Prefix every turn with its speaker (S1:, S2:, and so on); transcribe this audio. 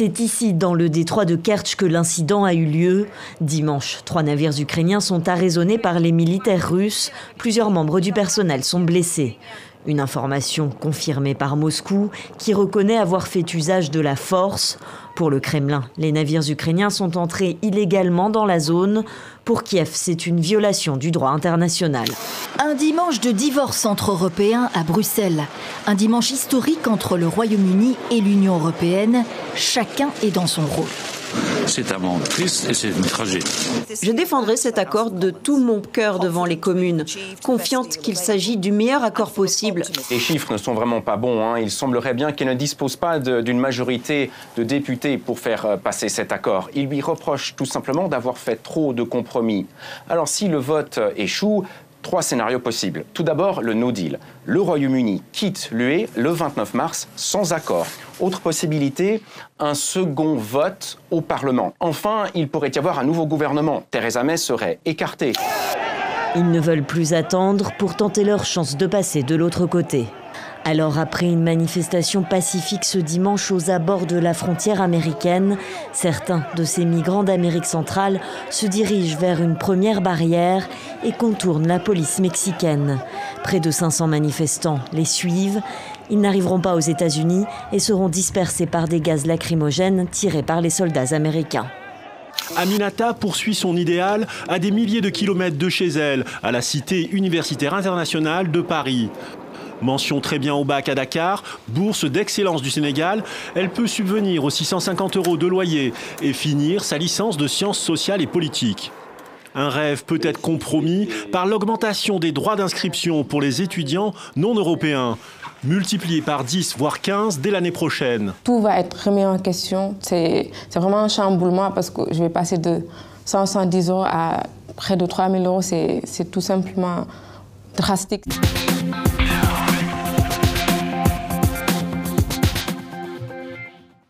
S1: C'est ici, dans le détroit de Kertch, que l'incident a eu lieu. Dimanche, 3 navires ukrainiens sont arraisonnés par les militaires russes. Plusieurs membres du personnel sont blessés. Une information confirmée par Moscou, qui reconnaît avoir fait usage de la force. Pour le Kremlin, les navires ukrainiens sont entrés illégalement dans la zone. Pour Kiev, c'est une violation du droit international.
S2: Un dimanche de divorce entre Européens à Bruxelles. Un dimanche historique entre le Royaume-Uni et l'Union européenne. Chacun est dans son rôle.
S3: C'est un moment triste et c'est une tragédie.
S4: Je défendrai cet accord de tout mon cœur devant les communes, confiante qu'il s'agit du meilleur accord possible.
S5: Les chiffres ne sont vraiment pas bons. Il semblerait bien qu'il ne dispose pas d'une majorité de députés pour faire passer cet accord. Il lui reproche tout simplement d'avoir fait trop de compromis. Alors si le vote échoue, 3 scénarios possibles. Tout d'abord, le no deal. Le Royaume-Uni quitte l'UE le 29 mars sans accord. Autre possibilité, un second vote au Parlement. Enfin, il pourrait y avoir un nouveau gouvernement. Theresa May serait écartée.
S1: Ils ne veulent plus attendre pour tenter leur chance de passer de l'autre côté. Alors, après une manifestation pacifique ce dimanche aux abords de la frontière américaine, certains de ces migrants d'Amérique centrale se dirigent vers une première barrière et contournent la police mexicaine. Près de 500 manifestants les suivent. Ils n'arriveront pas aux États-Unis et seront dispersés par des gaz lacrymogènes tirés par les soldats américains.
S6: Aminata poursuit son idéal à des milliers de kilomètres de chez elle, à la Cité universitaire internationale de Paris. Mention très bien au bac à Dakar, bourse d'excellence du Sénégal, elle peut subvenir aux 650 € de loyer et finir sa licence de sciences sociales et politiques. Un rêve peut être compromis par l'augmentation des droits d'inscription pour les étudiants non européens, multipliés par 10 voire 15 dès l'année prochaine.
S7: Tout va être remis en question, c'est vraiment un chamboulement parce que je vais passer de 110 € à près de 3 000 €, c'est tout simplement drastique.
S8: Yeah.